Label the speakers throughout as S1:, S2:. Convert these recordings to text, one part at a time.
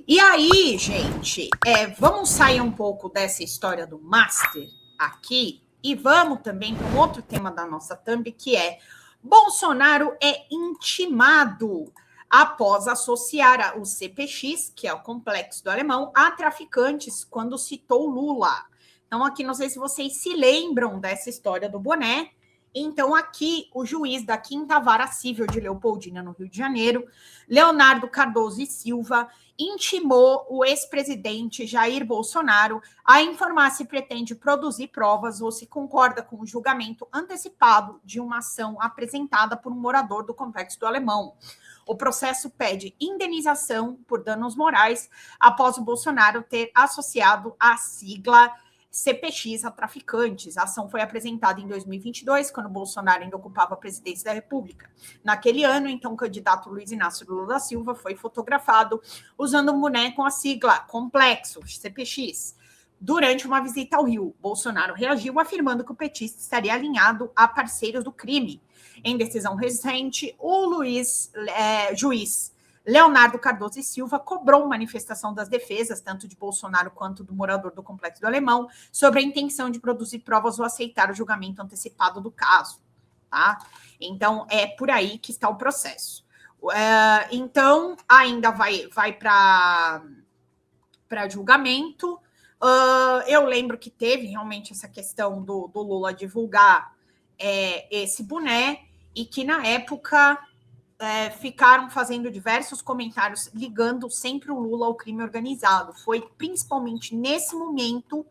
S1: E aí, gente, vamos sair um pouco dessa história do Master aqui e vamos também para um outro tema da nossa thumb, que é Bolsonaro é intimado após associar o CPX, que é o Complexo do Alemão, a traficantes quando citou Lula. Então, aqui, não sei se vocês se lembram dessa história do boné. Então, aqui, o juiz da 5ª Vara Civil de Leopoldina, no Rio de Janeiro, Leonardo Cardoso e Silva, intimou o ex-presidente Jair Bolsonaro a informar se pretende produzir provas ou se concorda com o julgamento antecipado de uma ação apresentada por um morador do Complexo do Alemão. O processo pede indenização por danos morais após o Bolsonaro ter associado a sigla CPX a traficantes. A ação foi apresentada em 2022, quando Bolsonaro ainda ocupava a presidência da República. Naquele ano, então, o candidato Luiz Inácio Lula da Silva foi fotografado usando um boné com a sigla Complexo, CPX. Durante uma visita ao Rio, Bolsonaro reagiu afirmando que o petista estaria alinhado a parceiros do crime. Em decisão recente, o juiz Leonardo Cardoso e Silva cobrou manifestação das defesas, tanto de Bolsonaro quanto do morador do Complexo do Alemão, sobre a intenção de produzir provas ou aceitar o julgamento antecipado do caso. Tá? Então, é por aí que está o processo. Então, ainda vai para julgamento. Eu lembro que teve realmente essa questão do Lula divulgar esse boné e que, na época, ficaram fazendo diversos comentários ligando sempre o Lula ao crime organizado. Foi principalmente nesse momento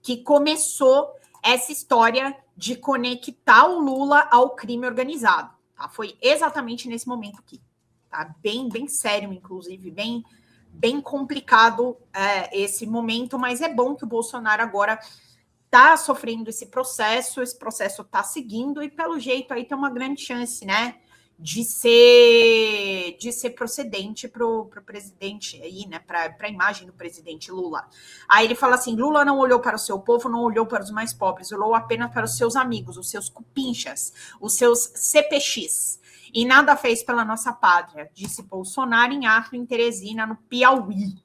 S1: que começou essa história de conectar o Lula ao crime organizado. Tá? Foi exatamente nesse momento aqui. Tá? Bem sério, inclusive, bem complicado esse momento, mas é bom que o Bolsonaro agora está sofrendo esse processo está seguindo, e pelo jeito aí tem uma grande chance, né, de ser procedente para o presidente aí, né, para a imagem do presidente Lula. Aí ele fala assim: Lula não olhou para o seu povo, não olhou para os mais pobres, olhou apenas para os seus amigos, os seus cupinchas, os seus CPX, e nada fez pela nossa pátria, disse Bolsonaro em ato em Teresina, no Piauí,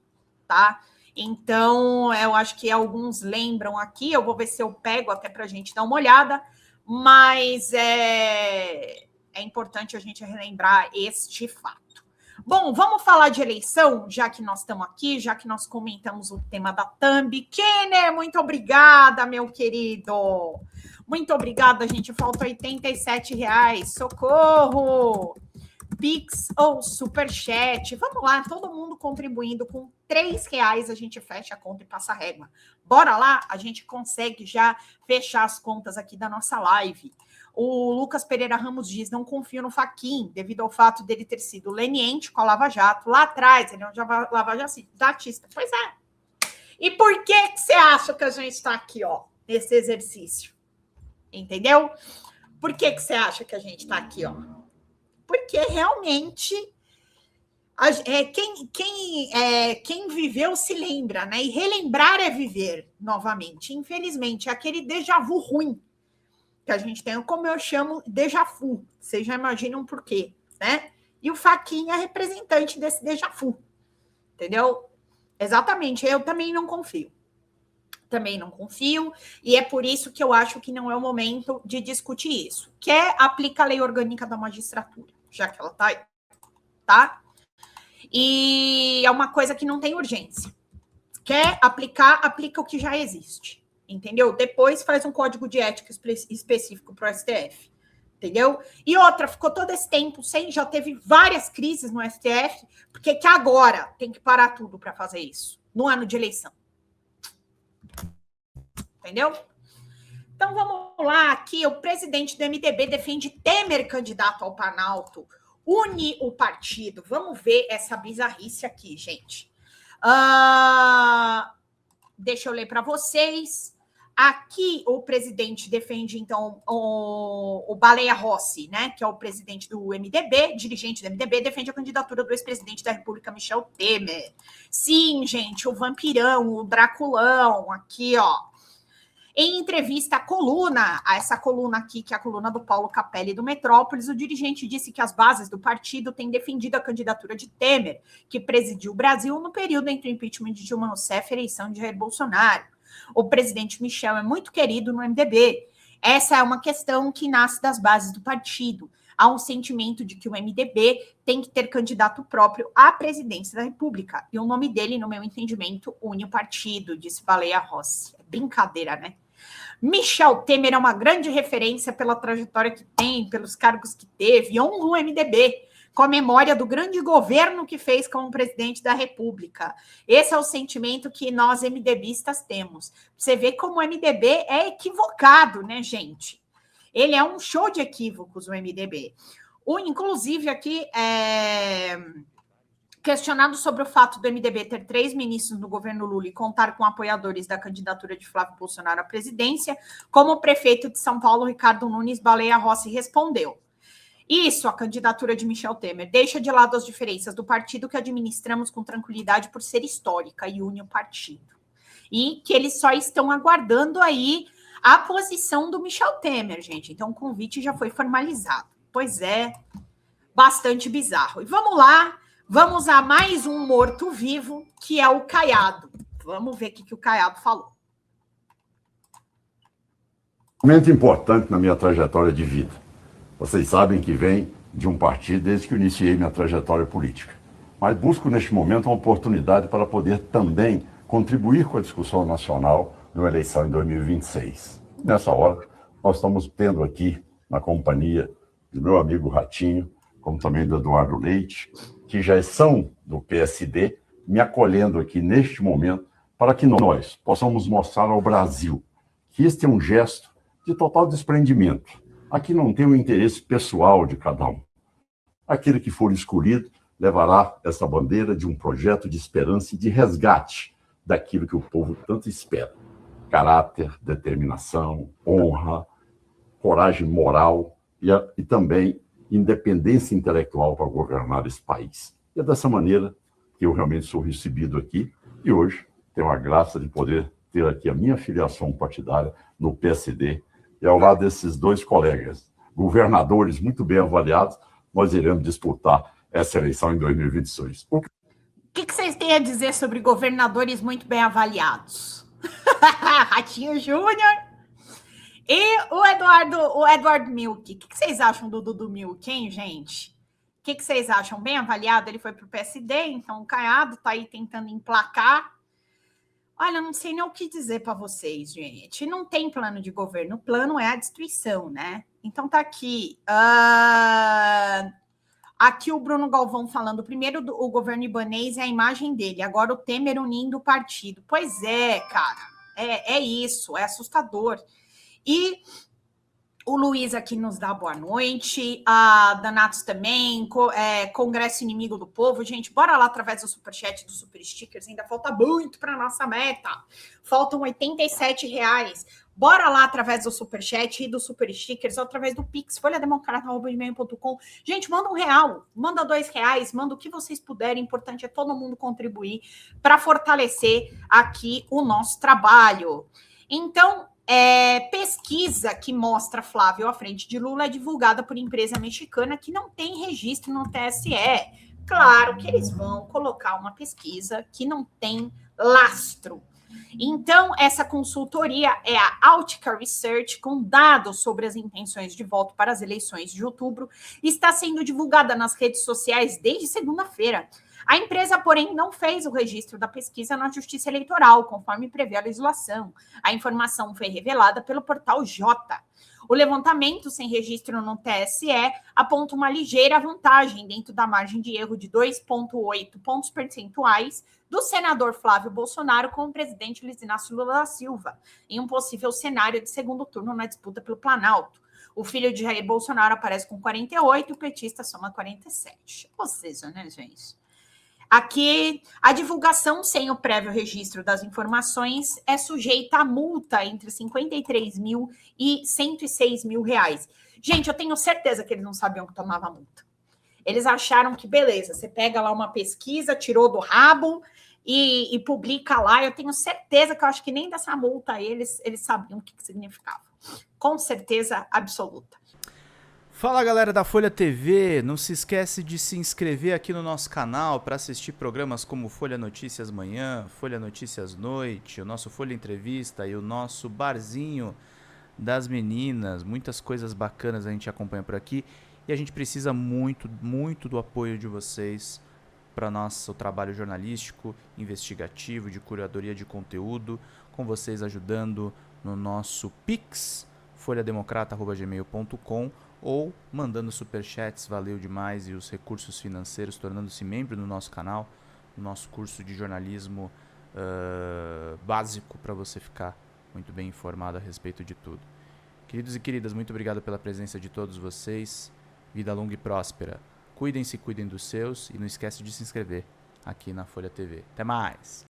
S1: tá? Então, eu acho que alguns lembram aqui, eu vou ver se eu pego até para a gente dar uma olhada, mas é importante a gente relembrar este fato. Bom, vamos falar de eleição, já que nós estamos aqui, já que nós comentamos o tema da thumb. Kenner, muito obrigada, meu querido. Muito obrigada, gente. Falta R$87. Socorro! Pix ou Superchat. Vamos lá, todo mundo contribuindo com R$3, a gente fecha a conta e passa a régua. Bora lá, a gente consegue já fechar as contas aqui da nossa live. O Lucas Pereira Ramos diz: não confio no Fachin, devido ao fato dele ter sido leniente com a Lava Jato. Lá atrás, ele é um lava-jatista. Pois é. E por que você acha que a gente está aqui, ó, nesse exercício? Entendeu? Por que você acha que a gente está aqui, ó? Porque realmente quem viveu se lembra, né? E relembrar é viver novamente. Infelizmente, é aquele déjà vu ruim que a gente tem, como eu chamo déjà vu. Vocês já imaginam por quê, né? E o Fachin é representante desse déjà vu, entendeu? Exatamente, eu também não confio. E é por isso que eu acho que não é o momento de discutir isso. Quer aplica a lei orgânica da magistratura, já que ela está aí, tá? E é uma coisa que não tem urgência. Quer aplicar, aplica o que já existe, entendeu? Depois faz um código de ética específico para o STF, entendeu? E outra, ficou todo esse tempo sem, já teve várias crises no STF, porque que agora tem que parar tudo para fazer isso, no ano de eleição. Entendeu? Então, vamos lá. Aqui, o presidente do MDB defende Temer candidato ao Planalto. Une o partido. Vamos ver essa bizarrice aqui, gente. Deixa eu ler para vocês. Aqui, o presidente defende, então, o Baleia Rossi, né, que é o presidente do MDB, dirigente do MDB, defende a candidatura do ex-presidente da República, Michel Temer. Sim, gente, o vampirão, o Draculão, aqui, ó. Em entrevista à coluna, a essa coluna aqui, que é a coluna do Paulo Capelli do Metrópolis, o dirigente disse que as bases do partido têm defendido a candidatura de Temer, que presidiu o Brasil no período entre o impeachment de Dilma Rousseff e a eleição de Jair Bolsonaro. O presidente Michel é muito querido no MDB. Essa é uma questão que nasce das bases do partido. Há um sentimento de que o MDB tem que ter candidato próprio à presidência da República. E o nome dele, no meu entendimento, une o partido, disse Baleia Rossi. É brincadeira, né? Michel Temer é uma grande referência pela trajetória que tem, pelos cargos que teve, e honra o MDB, com a memória do grande governo que fez como presidente da República. Esse é o sentimento que nós, MDBistas, temos. Você vê como o MDB é equivocado, né, gente? Ele é um show de equívocos, o MDB. Inclusive, aqui, questionado sobre o fato do MDB ter 3 ministros no governo Lula e contar com apoiadores da candidatura de Flávio Bolsonaro à presidência, como o prefeito de São Paulo, Ricardo Nunes Baleia Rossi, respondeu: isso, a candidatura de Michel Temer deixa de lado as diferenças do partido que administramos com tranquilidade por ser histórica e une o partido. E que eles só estão aguardando aí a posição do Michel Temer, gente. Então, o convite já foi formalizado. Pois é, bastante bizarro. E vamos lá, vamos a mais um morto-vivo, que é o Caiado. Vamos ver o que o Caiado falou.
S2: Momento importante na minha trajetória de vida. Vocês sabem que venho de um partido desde que iniciei minha trajetória política. Mas busco neste momento uma oportunidade para poder também contribuir com a discussão nacional na eleição em 2026. Nessa hora, nós estamos tendo aqui, na companhia do meu amigo Ratinho, como também do Eduardo Leite, que já são do PSD, me acolhendo aqui neste momento, para que nós possamos mostrar ao Brasil que este é um gesto de total desprendimento. Aqui não tem o interesse pessoal de cada um. Aquele que for escolhido levará essa bandeira de um projeto de esperança e de resgate daquilo que o povo tanto espera. Caráter, determinação, honra, coragem moral e também independência intelectual para governar esse país. E é dessa maneira que eu realmente sou recebido aqui e hoje tenho a graça de poder ter aqui a minha filiação partidária no PSD e ao lado desses 2 colegas, governadores muito bem avaliados, nós iremos disputar essa eleição em 2026.
S1: O que vocês têm a dizer sobre governadores muito bem avaliados? Ratinho Júnior e o Eduardo Milk. O que vocês acham do Dudu Milk, hein, gente? O que vocês acham? Bem avaliado? Ele foi para o PSD, então o Caiado está aí tentando emplacar. Olha, não sei nem o que dizer para vocês, gente. Não tem plano de governo. O plano é a destruição, né? Então tá aqui. Aqui o Bruno Galvão falando. Primeiro, o governo ibanês é a imagem dele. Agora o Temer unindo o partido. Pois é, cara. É isso. É assustador. E o Luiz aqui nos dá boa noite, a Danatos também, Congresso Inimigo do Povo. Gente, bora lá através do Superchat, do Super Stickers, ainda falta muito para a nossa meta. Faltam R$87. Bora lá através do Superchat e do Super Stickers, ou através do Pix, folhademocrata@gmail.com. Gente, manda R$1, manda R$2, manda o que vocês puderem. O importante é todo mundo contribuir para fortalecer aqui o nosso trabalho. Então, pesquisa que mostra Flávio à frente de Lula é divulgada por empresa mexicana que não tem registro no TSE. Claro que eles vão colocar uma pesquisa que não tem lastro. Então, essa consultoria é a Altica Research, com dados sobre as intenções de voto para as eleições de outubro, está sendo divulgada nas redes sociais desde segunda-feira. A empresa, porém, não fez o registro da pesquisa na Justiça Eleitoral, conforme prevê a legislação. A informação foi revelada pelo portal Jota. O levantamento sem registro no TSE aponta uma ligeira vantagem dentro da margem de erro de 2,8 pontos percentuais do senador Flávio Bolsonaro com o presidente Luiz Inácio Lula da Silva, em um possível cenário de segundo turno na disputa pelo Planalto. O filho de Jair Bolsonaro aparece com 48 e o petista soma 47. Ou seja, né, gente? Aqui, a divulgação sem o prévio registro das informações é sujeita a multa entre 53 mil e 106 mil reais. Gente, eu tenho certeza que eles não sabiam que tomava multa. Eles acharam que, beleza, você pega lá uma pesquisa, tirou do rabo e publica lá, eu tenho certeza que eu acho que nem dessa multa eles sabiam o que significava. Com certeza absoluta.
S3: Fala galera da Folha TV, não se esquece de se inscrever aqui no nosso canal para assistir programas como Folha Notícias Manhã, Folha Notícias Noite, o nosso Folha Entrevista e o nosso Barzinho das Meninas. Muitas coisas bacanas a gente acompanha por aqui e a gente precisa muito, muito do apoio de vocês para nosso trabalho jornalístico, investigativo, de curadoria de conteúdo, com vocês ajudando no nosso Pix, folhademocrata@gmail.com, ou mandando superchats, valeu demais, e os recursos financeiros, tornando-se membro do nosso canal, no nosso curso de jornalismo básico, para você ficar muito bem informado a respeito de tudo. Queridos e queridas, muito obrigado pela presença de todos vocês. Vida longa e próspera. Cuidem-se, cuidem dos seus, e não esquece de se inscrever aqui na Folha TV. Até mais!